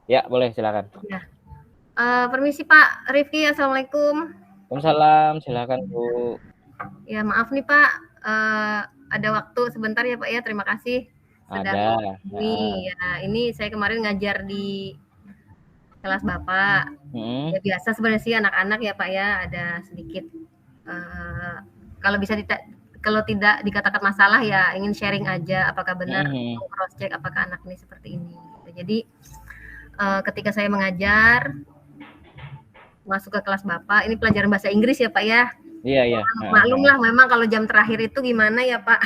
Ya, boleh silakan. Ya. Permisi Pak Rifki, Assalamualaikum. Waalaikumsalam, silakan Bu. Ya maaf nih Pak, ada waktu sebentar ya Pak ya, terima kasih sudah Ada. mau Heeh. ini. Ya, ini saya kemarin ngajar di kelas Bapak. Mhm. Ya biasa sebenarnya sih anak-anak ya Pak ya, ada sedikit uh, kalau bisa kalau tidak dikatakan masalah ya ingin sharing aja apakah benar Mhm. mau cross check apakah anak ini seperti ini. Jadi ketika saya mengajar masuk ke kelas Bapak, ini pelajaran bahasa Inggris ya Pak ya. Iya iya. Heeh Maklum heeh. lah memang kalau jam terakhir itu gimana ya Pak.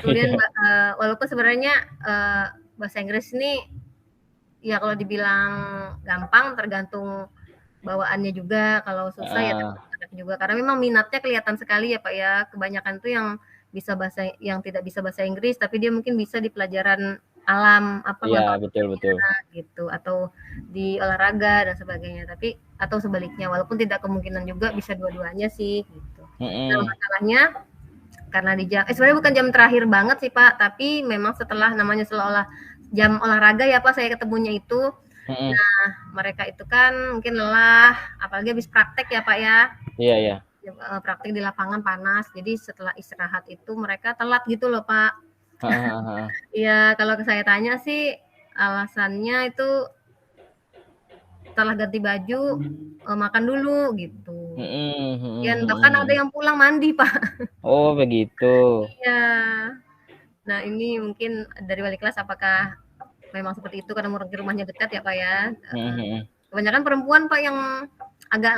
Kemudian walaupun sebenarnya bahasa Inggris ini ya kalau dibilang gampang tergantung bawaannya juga, kalau susah ya Heeh. tergantung juga. Karena memang minatnya kelihatan sekali ya Pak ya. Kebanyakan tuh yang tidak bisa bahasa Inggris tapi dia mungkin bisa di pelajaran alam apa Iya, ngontrol betul betul. gitu atau di olahraga dan sebagainya. Tapi atau sebaliknya walaupun tidak kemungkinan juga bisa dua-duanya sih gitu. Nah, Mhm. masalahnya karena di jam sebenarnya bukan jam terakhir banget sih Pak, tapi memang setelah namanya seolah jam olahraga ya Pak saya ketemunya itu. Mhm. Nah, mereka itu kan mungkin lelah, apalagi habis praktek ya Pak ya. Iya iya. Praktek di lapangan panas, jadi setelah istirahat itu mereka telat gitu loh Pak. Heeh heeh heeh. Ya kalau saya tanya sih alasannya itu setelah ganti baju makan dulu gitu. Mhm mhm Dan mhm bahkan ada mhm. yang pulang mandi Pak. Oh, begitu. Iya. Nah ini mungkin dari wali kelas apakah memang seperti itu karena rumahnya dekat ya Pak ya. Mhm mhm. Kebanyakan perempuan Pak yang agak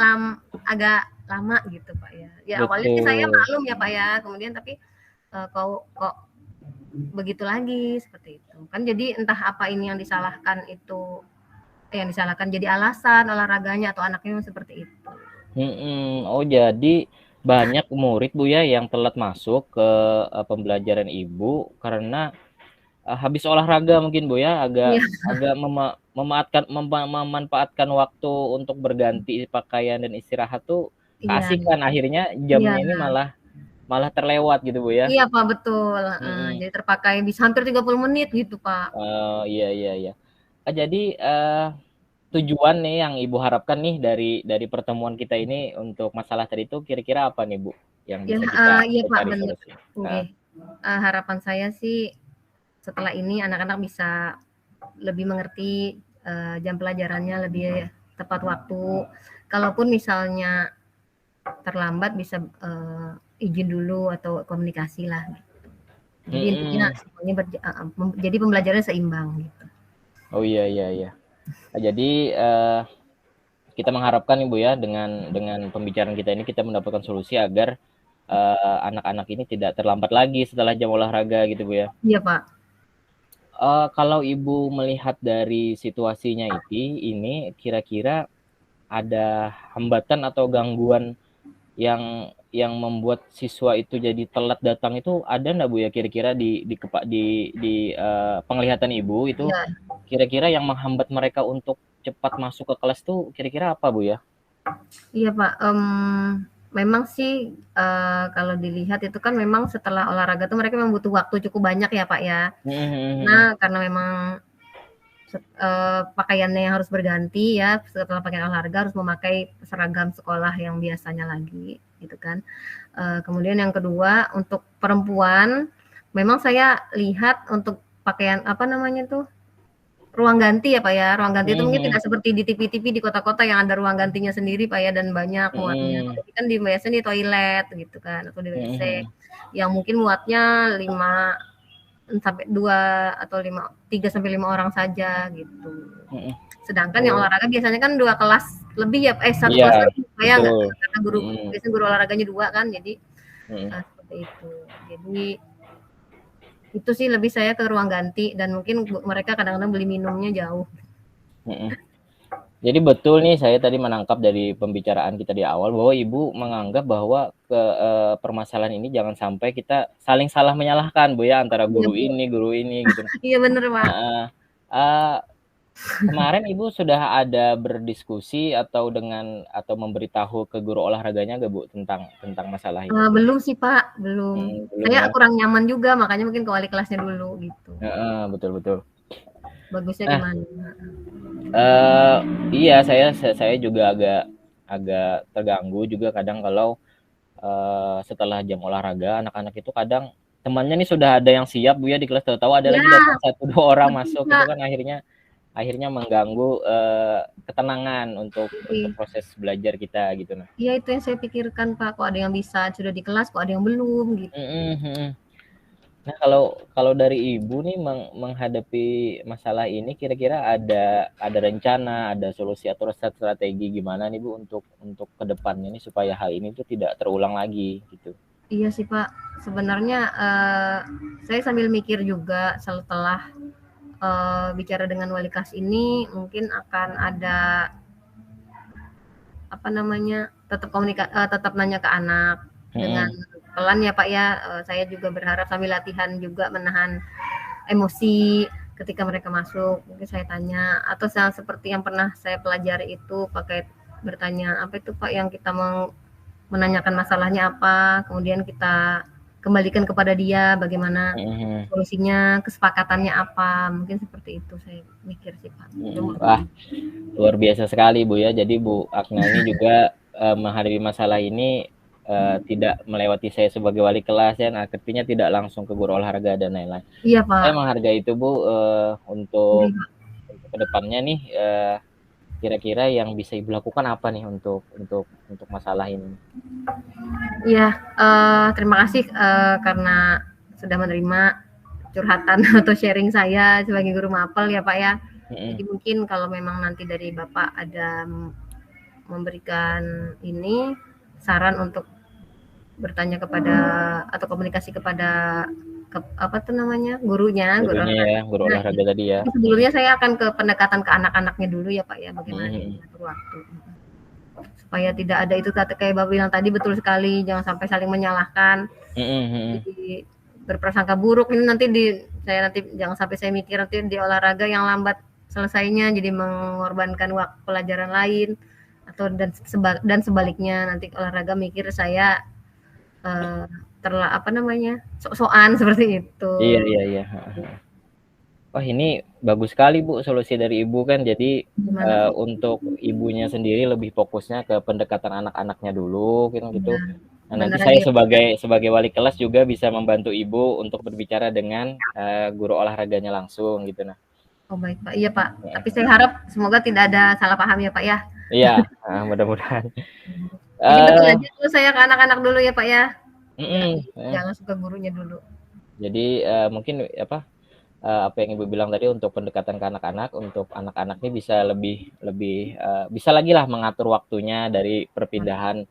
lama gitu Pak ya. Ya awalnya sih saya Betul. maklum ya Pak ya. Kemudian tapi kok begitu lagi seperti itu. Kan jadi entah apa ini yang disalahkan itu yang disalahkan jadi alasan olahraganya atau anaknya seperti itu. Mhm. Oh, jadi banyak murid Bu ya yang telat masuk ke pembelajaran Ibu karena habis olahraga mungkin Bu ya, agak Iya, agak memanfaatkan waktu untuk berganti pakaian dan istirahat tuh iya, keasikan, akhirnya iya, jamnya ini malah malah terlewat gitu Bu ya? iya Pak betul. Mhm. Jadi terpakai bisa hampir 30 menit gitu Pak. Oh, iya iya iya. Jadi, tujuan nih yang Ibu harapkan nih dari pertemuan kita ini untuk masalah tadi itu kira-kira apa nih Bu, yang Ya, bisa kita iya Pak cari benar. solusinya? Oke. Heeh. Harapan saya sih setelah ini anak-anak bisa lebih mengerti jam pelajarannya lebih tepat waktu. Kalaupun misalnya terlambat bisa izin dulu atau komunikasi lah. Jadi intinya Mhm. semuanya jadi pembelajarannya seimbang gitu. Oh, iya iya iya. Jadi, kita mengharapkan Ibu ya dengan pembicaraan kita ini kita mendapatkan solusi agar, anak-anak ini tidak terlambat lagi setelah jam olahraga gitu Bu ya. Iya Pak. Kalau Ibu melihat dari situasinya ini kira-kira ada hambatan atau gangguan yang membuat siswa itu jadi telat datang itu ada nggak Bu ya kira-kira di penglihatan Ibu itu Iya, kira-kira yang menghambat mereka untuk cepat masuk ke kelas tuh kira-kira apa Bu ya? iya Pak. Memang sih kalau dilihat itu kan memang setelah olahraga tuh mereka memang butuh waktu cukup banyak ya Pak ya. Mhm mhm mhm. Nah karena memang pakaiannya yang harus berganti ya setelah pakaian olahraga harus memakai seragam sekolah yang biasanya lagi gitu kan. Kemudian yang kedua untuk perempuan memang saya lihat untuk pakaian apa namanya tuh ruang ganti ya Pak ya. Ruang ganti itu Mhm mungkin mhm. tidak seperti di TV-TV di kota-kota yang ada ruang gantinya sendiri Pak ya dan banyak muatnya. Mhm. Tapi kan biasanya di toilet gitu kan atau di Mhm WC mhm. yang mungkin muatnya 5 sampai 2 atau 3 sampai 5 orang saja gitu. Mhm. Sedangkan yang Oh, olahraga biasanya kan 2 kelas lebih ya, satu iya kelas lebih ya nggak betul. karena guru Mhm. biasanya guru olahraganya 2 kan jadi Mhm. seperti itu. Jadi itu sih lebih saya ke ruang ganti dan mungkin mereka kadang-kadang beli minumnya jauh. Mhm. Jadi betul nih saya tadi menangkap dari pembicaraan kita di awal bahwa Ibu menganggap bahwa permasalahan ini jangan sampai kita saling salah menyalahkan Bu ya antara Iya, Bu. guru ini gitu. Iya bener, Pak. Heeh. Eee, Kemarin Ibu sudah ada berdiskusi atau memberitahu ke guru olahraganya nggak Bu tentang masalah ini Bu? Belum sih, Pak, belum. Belum Saya ya? kurang nyaman juga makanya mungkin ke wali kelasnya dulu gitu. Heeh, betul betul. Bagusnya Nah, gimana? Eh, iya, saya juga agak agak terganggu juga kadang kalau setelah jam olahraga anak-anak itu kadang temannya nih sudah ada yang siap Bu ya di kelas, tahu-tahu ada Ya, lagi datang satu dua orang betul masuk, itu Pak. kan akhirnya akhirnya mengganggu ketenangan untuk Iya, proses belajar kita gitu nah. iya itu yang saya pikirkan Pak, kok ada yang bisa sudah di kelas, kok ada yang belum gitu. Mhm, mhm. Nah, kalau kalau dari Ibu nih menghadapi masalah ini kira-kira ada rencana, ada solusi atau strategi gimana nih Bu untuk kedepannya nih supaya hal ini tuh tidak terulang lagi gitu? Iya sih Pak, sebenarnya saya sambil mikir juga setelah bicara dengan wali kelas ini mungkin akan ada apa namanya tetap nanya ke anak dengan Mhm, pelan ya Pak ya. Saya juga berharap sambil latihan juga menahan emosi ketika mereka masuk. Mungkin saya tanya atau seperti yang pernah saya pelajari itu pakai bertanya apa itu Pak yang kita mau menanyakan masalahnya apa, kemudian kita kembalikan kepada dia bagaimana mhm, solusinya, kesepakatannya apa, mungkin seperti itu saya mikir sih Pak. mhm. Wah, luar biasa sekali Bu ya. Jadi Bu Akna ini juga menghadapi masalah ini tidak melewati saya sebagai wali kelas ya, nah, artinya tidak langsung ke guru olahraga dan lain-lain. Iya Saya Pak, menghargai itu Bu, jadi untuk kedepannya nih kira-kira yang bisa Ibu lakukan apa nih untuk masalah ini? iya, terima kasih, karena sudah menerima curhatan atau sharing saya sebagai guru mapel ya Pak ya. Jadi Mhm, mungkin kalau memang nanti dari Bapak ada memberikan ini saran untuk bertanya kepada atau komunikasi kepada apa tuh namanya gurunya, guru gurunya ya, guru olahraganya. olahraga tadi ya. Tapi sebelumnya saya akan ke pendekatan ke anak-anaknya dulu ya Pak ya, Mhm, bagaimana dia mhm. mengatur waktu supaya tidak ada itu kayak Bapak bilang tadi betul sekali, jangan sampai saling menyalahkan. Mhm, mhm. Jadi berprasangka buruk ini nanti saya nanti jangan sampai saya mikir nanti di olahraga yang lambat selesainya jadi mengorbankan waktu pelajaran lain atau dan sebaliknya nanti olahraga mikir saya eh, apa namanya sok-sokan seperti itu. Iya, iya, iya. Wah, ini bagus sekali Bu solusi dari Ibu kan. Jadi Gimana Pak? untuk ibunya sendiri lebih fokusnya ke pendekatan anak-anaknya dulu kan gitu. Ya, Nah, nanti beneran saya ya. sebagai sebagai wali kelas juga bisa membantu Ibu untuk berbicara dengan guru olahraganya langsung gitu nah. Oh baik Pak, iya Pak. Tapi Heeh. saya harap semoga tidak ada salah paham ya Pak ya. Iya, mudah-mudahan. Jadi betul Eh, aja dulu saya ke anak-anak dulu ya Pak ya. Nggak, mm-mm, jangan suka gurunya dulu. Jadi mungkin apa yang Ibu bilang tadi untuk pendekatan ke anak-anak, untuk anak-anak ini bisa lebih lebih bisa lagi lah mengatur waktunya dari perpindahan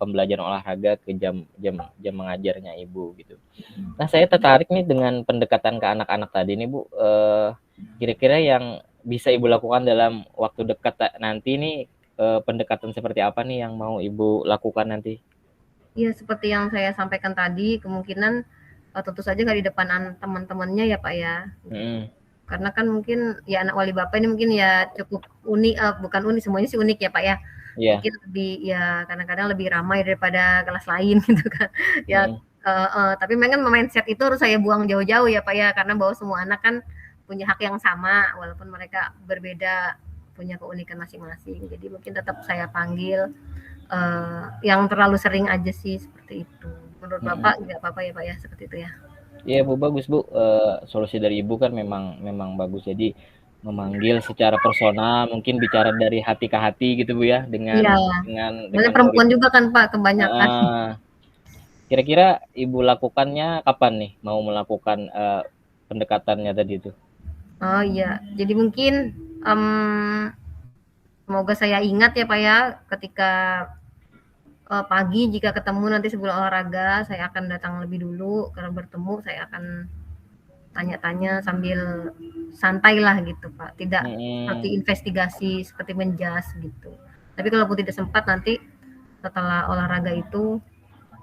pembelajaran olahraga ke jam jam jam mengajarnya Ibu gitu. Nah, saya tertarik nih dengan pendekatan ke anak-anak tadi nih Bu. Kira-kira yang bisa Ibu lakukan dalam waktu dekat nanti nih pendekatan seperti apa nih yang mau Ibu lakukan nanti? Iya, seperti yang saya sampaikan tadi, kemungkinan tentu saja nggak di depan teman-temannya ya Pak ya. Mm-mm. Karena kan mungkin ya anak wali bapak ini mungkin ya cukup unik, bukan unik semuanya sih unik ya Pak ya. Iya. Mungkin lebih ya kadang-kadang lebih ramai daripada kelas lain gitu kan. Ya, Mm-mm. tapi memang mindset itu harus saya buang jauh-jauh ya Pak ya, karena bahwa semua anak kan punya hak yang sama walaupun mereka berbeda, punya keunikan masing-masing. Jadi mungkin tetap saya panggil yang terlalu sering aja sih seperti itu. Menurut Mm-mm. Bapak nggak apa-apa ya Pak ya seperti itu ya? Iya Bu, bagus Bu. Solusi dari Ibu kan memang memang bagus. Jadi memanggil secara personal, mungkin bicara dari hati ke hati gitu Bu ya, Iya, soalnya dengan murid. perempuan juga kan Pak kebanyakan. Heeh. Kira-kira Ibu lakukannya kapan nih? Mau melakukan pendekatannya tadi itu? Oh iya, jadi mungkin um, semoga saya ingat ya Pak ya ketika pagi jika ketemu nanti sebelum olahraga saya akan datang lebih dulu karena bertemu saya akan tanya-tanya sambil santai lah gitu Pak, tidak seperti Mm-mm. investigasi seperti menjas gitu. Tapi kalaupun tidak sempat nanti setelah olahraga itu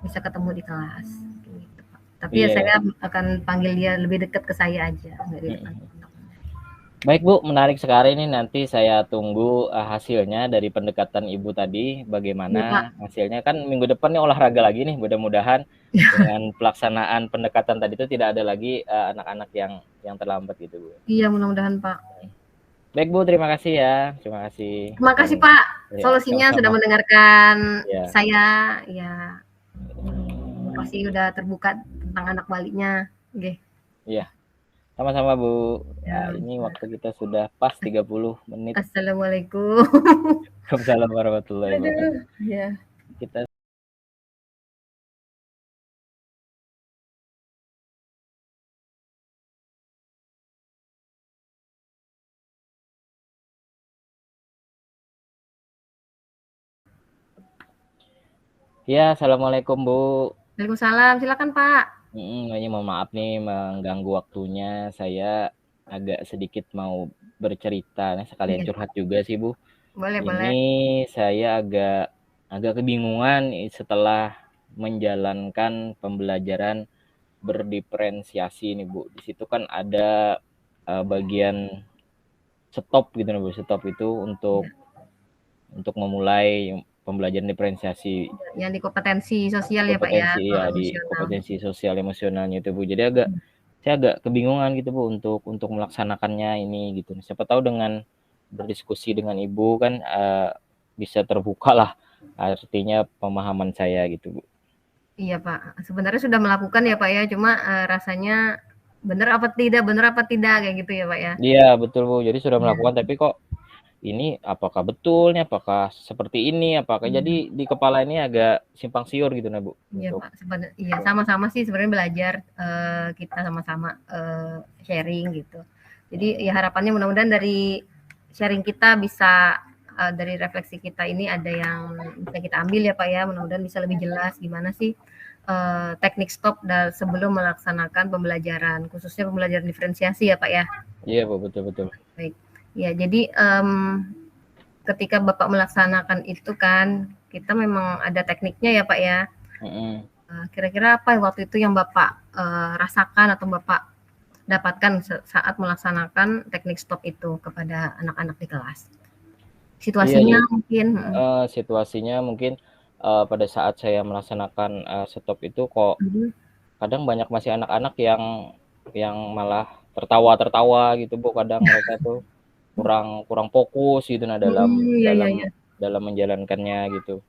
bisa ketemu di kelas gitu, Pak. Tapi ya Iya. saya akan panggil dia lebih dekat ke saya aja, nggak di depan Mm-mm. teman-teman. Baik Bu, menarik sekali ini. Nanti saya tunggu hasilnya dari pendekatan Ibu tadi. Iya Pak, Bagaimana hasilnya? Kan minggu depan nih olahraga lagi nih. Mudah-mudahan dengan pelaksanaan pendekatan tadi itu tidak ada lagi anak-anak yang terlambat gitu Bu. iya mudah-mudahan Pak. Baik Bu, terima kasih ya. Terima kasih. Terima kasih Pak, Ya, solusinya sudah sama-sama. mendengarkan Ya, saya, ya pasti udah terbuka tentang anak baliknya. Oke. iya. Sama-sama Bu. Nah, Ya. ini waktu kita sudah pas 30 menit. Assalamualaikum. Waalaikumsalam warahmatullahi wabarakatuh. Aduh, ya. Kita Ya, assalamualaikum Bu. Waalaikumsalam, silakan Pak. Ini mohon maaf nih mengganggu waktunya. Saya agak sedikit mau bercerita, nih sekalian Iya, curhat juga sih Bu. boleh boleh. Ini saya agak agak kebingungan setelah menjalankan pembelajaran berdiferensiasi nih Bu. Di situ kan ada bagian stop gitu nih Bu. Stop itu Iya. untuk memulai pembelajaran diferensiasi Yang di kompetensi sosial ya Pak ya, kompetensi ya di emosional. kompetensi sosial emosionalnya itu Bu. Jadi saya agak kebingungan gitu Bu untuk melaksanakannya ini gitu. Siapa tahu dengan berdiskusi dengan Ibu kan bisa terbuka lah artinya pemahaman saya gitu Bu. Iya Pak, sebenarnya sudah melakukan ya Pak ya, cuma rasanya benar apa tidak kayak gitu ya Pak ya. Iya betul Bu. Jadi sudah Iya. melakukan tapi kok ini apakah betulnya, apakah seperti ini, apakah jadi Iya. di kepala ini agak simpang siur gitu nah Bu Iya untuk Pak, iya sama-sama sih sebenarnya belajar, kita sama-sama, sharing gitu. Jadi ya harapannya mudah-mudahan dari sharing kita bisa, dari refleksi kita ini ada yang bisa kita ambil ya Pak ya, mudah-mudahan bisa lebih jelas gimana sih, teknik stop sebelum melaksanakan pembelajaran, khususnya pembelajaran diferensiasi ya Pak ya. Iya Bu, betul betul. Baik. Ya jadi, ketika Bapak melaksanakan itu kan, kita memang ada tekniknya ya Pak ya. Kira-kira apa waktu itu yang Bapak rasakan atau Bapak dapatkan saat melaksanakan teknik stop itu kepada anak-anak di kelas? Iya, Situasinya jadi mungkin. situasinya mungkin pada saat saya melaksanakan stop itu kok kadang banyak masih anak-anak yang malah tertawa-tertawa gitu Bu. Kadang mereka tuh kurang kurang fokus gitu nah dalam Iya iya dalam iya. dalam menjalankannya gitu.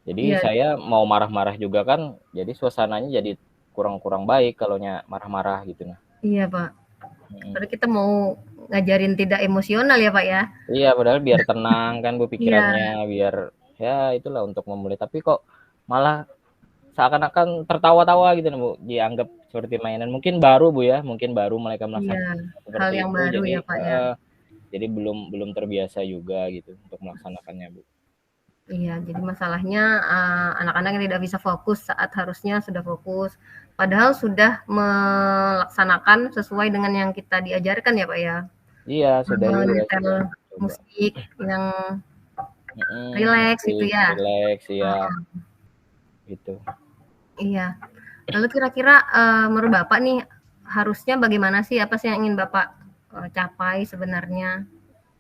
Jadi Iya saya mau marah-marah juga kan, jadi suasananya jadi kurang-kurang baik kalaunya marah-marah gitu nah. iya Pak. Mhm. Padahal kita mau ngajarin tidak emosional ya Pak ya. Iya, padahal biar tenang kan Bu Iya. pikirannya, biar ya itulah untuk memulai. Tapi kok malah seakan-akan tertawa-tawa gitu nah Bu, dianggap seperti mainan. Mungkin baru Bu ya, mungkin baru mereka Iya. melaksanakan Hal seperti yang itu. baru Jadi ya Pak ya. jadi belum belum terbiasa juga gitu untuk melaksanakannya Bu. Iya, jadi masalahnya anak-anak yang tidak bisa fokus saat harusnya sudah fokus. Padahal sudah melaksanakan sesuai dengan yang kita diajarkan ya Pak ya. Iya, sudah juga Menyetel sudah coba. musik yang rileks gitu Musik, ya. rileks, ya Heeh, gitu. iya. Lalu kira-kira, menurut Bapak nih, harusnya bagaimana sih, apa sih yang ingin Bapak, capai sebenarnya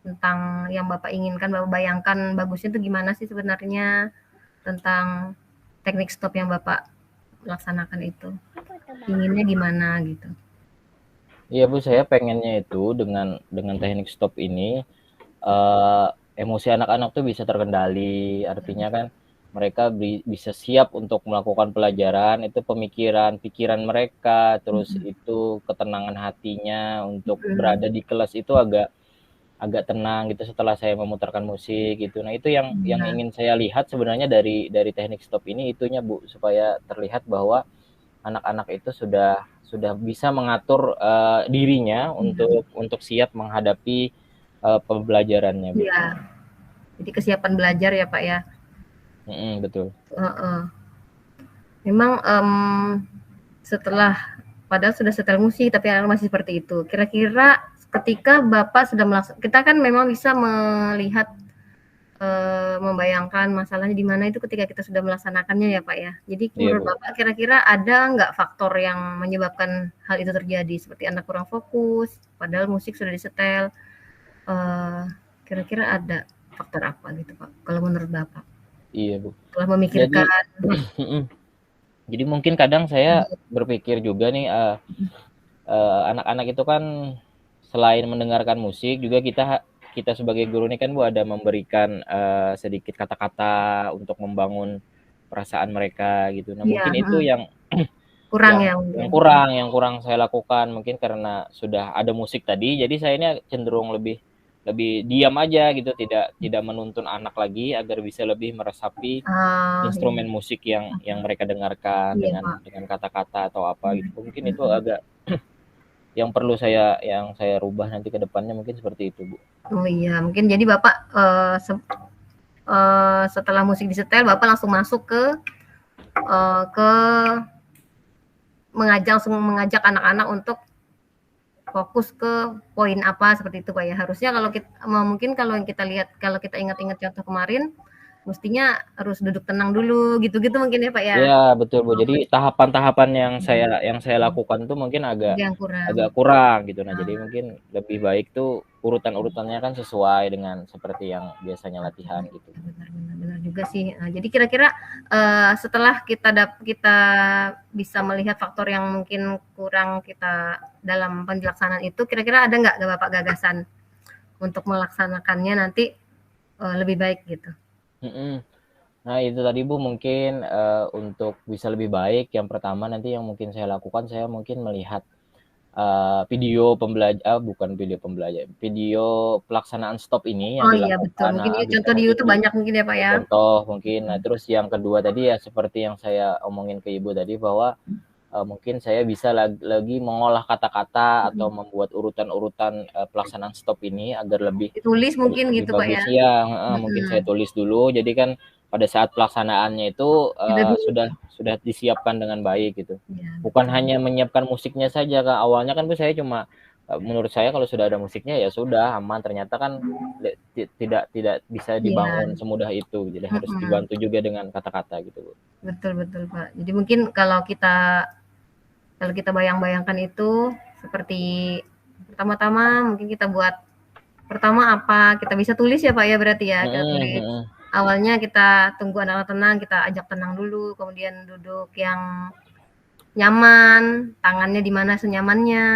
tentang yang Bapak inginkan, Bapak bayangkan bagusnya itu gimana sih sebenarnya tentang teknik stop yang Bapak laksanakan itu? Inginnya gimana gitu? Iya Bu, saya pengennya itu dengan teknik stop ini eh, emosi anak-anak tuh bisa terkendali. Artinya kan mereka bisa siap untuk melakukan pelajaran, itu pemikiran, pikiran mereka, terus Mhm, itu ketenangan hatinya untuk mhm, berada di kelas itu agak agak tenang gitu setelah saya memutarkan musik gitu. Nah, itu yang iya, ingin saya lihat sebenarnya dari teknik stop ini itunya Bu, supaya terlihat bahwa anak-anak itu sudah bisa mengatur dirinya iya, untuk siap menghadapi pembelajarannya Bu. iya. Jadi kesiapan belajar ya Pak ya? Betul. Heeh. Memang, setelah padahal sudah setel musik tapi anak masih seperti itu. Kira-kira ketika Bapak sudah kita kan memang bisa melihat, membayangkan masalahnya di mana itu ketika kita sudah melaksanakannya ya, Pak, ya. Jadi Iya menurut Bu. Bapak kira-kira ada nggak faktor yang menyebabkan hal itu terjadi? Seperti anak kurang fokus, padahal musik sudah disetel, eee, kira-kira ada faktor apa gitu, Pak, kalau menurut Bapak? Iya Bu. Setelah Jadi memikirkan jadi mungkin kadang saya berpikir juga nih anak-anak itu kan selain mendengarkan musik juga kita kita sebagai guru ini kan Bu ada memberikan sedikit kata-kata untuk membangun perasaan mereka gitu. Nah Iya, mungkin itu yang kurang yang ya mungkin. yang kurang saya lakukan mungkin karena sudah ada musik tadi, jadi saya ini cenderung lebih lebih diam aja gitu, tidak tidak menuntun anak lagi agar bisa lebih meresapi Oh, iya. instrumen musik yang mereka dengarkan Iya, Pak. dengan kata-kata atau apa gitu. Mungkin itu Mhm. agak yang perlu yang saya rubah nanti ke depannya mungkin seperti itu, Bu. Oh iya, mungkin jadi Bapak setelah musik disetel Bapak langsung masuk ke mengajak anak-anak untuk fokus ke poin apa seperti itu Pak ya. Harusnya kalau kita mungkin kalau yang kita lihat kalau kita ingat-ingat contoh kemarin mestinya harus duduk tenang dulu gitu-gitu mungkin ya Pak ya. Iya, betul, Bu. Oh, Jadi tahapan-tahapan yang saya mhm, lakukan tuh mungkin yang kurang. agak kurang gitu. Nah, jadi Nah, mungkin lebih baik tuh urutan-urutannya kan sesuai dengan seperti yang biasanya latihan gitu. benar benar benar juga sih. Nah, jadi kira-kira setelah kita bisa melihat faktor yang mungkin kurang kita dalam penjelaksanaan itu, kira-kira ada nggak Bapak gagasan untuk melaksanakannya nanti lebih baik gitu? Mhm. Nah, itu tadi Bu mungkin untuk bisa lebih baik yang pertama nanti yang mungkin saya lakukan, saya mungkin melihat video bukan video pembelajaran, video pelaksanaan stop ini yang Oh iya betul, dilakukan mungkin bisa contoh di mungkin YouTube banyak mungkin ya Pak ya? contoh mungkin. Nah, terus yang kedua tadi ya seperti yang saya omongin ke Ibu tadi bahwa mungkin saya bisa lagi mengolah kata-kata atau membuat urutan-urutan pelaksanaan stop ini agar Ditulis mungkin lebih gitu Pak bagus ya? ya, mungkin saya Mhm, tulis dulu. Jadi kan pada saat pelaksanaannya itu kita sudah disiapkan dengan baik gitu. iya Bukan betul. hanya menyiapkan musiknya saja, Kak. Awalnya kan saya cuma menurut saya kalau sudah ada musiknya ya sudah aman. Ternyata kan tidak bisa Iya, dibangun semudah itu. Jadi harus mhm, dibantu juga dengan kata-kata gitu, Bu. betul betul Pak. Jadi mungkin kalau kita bayang-bayangkan itu seperti pertama-tama mungkin kita buat pertama apa, kita bisa tulis ya Pak ya berarti ya, kita Mhm, tulis. mhm, Awalnya kita tunggu anak-anak tenang, kita ajak tenang dulu, kemudian duduk yang nyaman, tangannya di mana senyamannya,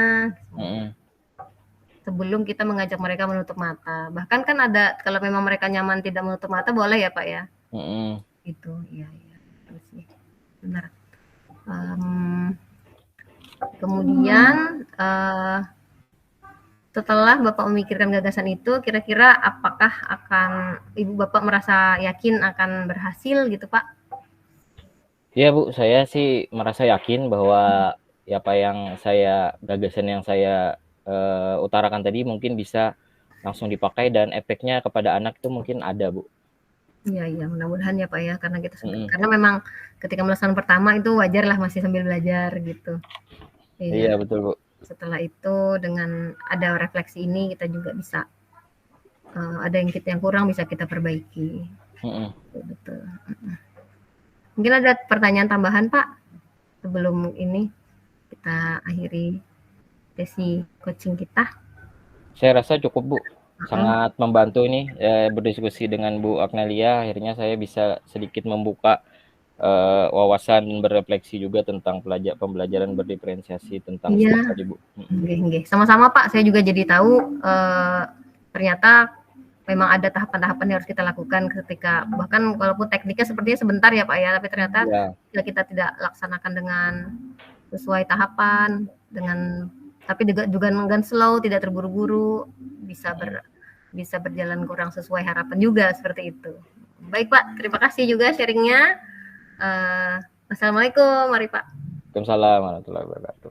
mhm, sebelum kita mengajak mereka menutup mata. Bahkan kan ada kalau memang mereka nyaman tidak menutup mata boleh ya Pak ya? mhm. Itu, iya iya, betul sih, benar. Um, kemudian setelah Bapak memikirkan gagasan itu, kira-kira apakah Ibu Bapak merasa yakin akan berhasil gitu, Pak? Iya, Bu, saya sih merasa yakin bahwa ya apa yang gagasan yang saya utarakan tadi mungkin bisa langsung dipakai dan efeknya kepada anak itu mungkin ada, Bu. Iya iya, mudah-mudahan ya, Pak, ya, Mhm. karena memang ketika melaksanakan pertama itu wajar lah masih sambil belajar gitu. Iya, Iya, betul, Bu. setelah itu dengan ada refleksi ini kita juga bisa ada yang kurang bisa kita perbaiki. Mhm. Betul betul. Mungkin ada pertanyaan tambahan, Pak, sebelum ini kita akhiri sesi coaching kita? Saya rasa cukup, Bu. Mhm. Sangat membantu ini berdiskusi dengan Bu Agnelia, akhirnya saya bisa sedikit membuka wawasan dan berefleksi juga tentang pembelajaran berdiferensiasi tentang Iya, stop tadi, Bu. Mhm. nggih nggih. Sama-sama, Pak, saya juga jadi tahu, ternyata memang ada tahapan-tahapan yang harus kita lakukan ketika bahkan walaupun tekniknya sepertinya sebentar ya, Pak, ya, tapi ternyata Iya, jika kita tidak laksanakan dengan sesuai tahapan, tapi juga dengan slow, tidak terburu-buru, bisa mhm. bisa berjalan kurang sesuai harapan juga, seperti itu. Baik, Pak, terima kasih juga sharing-nya. Wassalamualaikum, mari, Pak. Waalaikumsalam warahmatullahi wabarakatuh.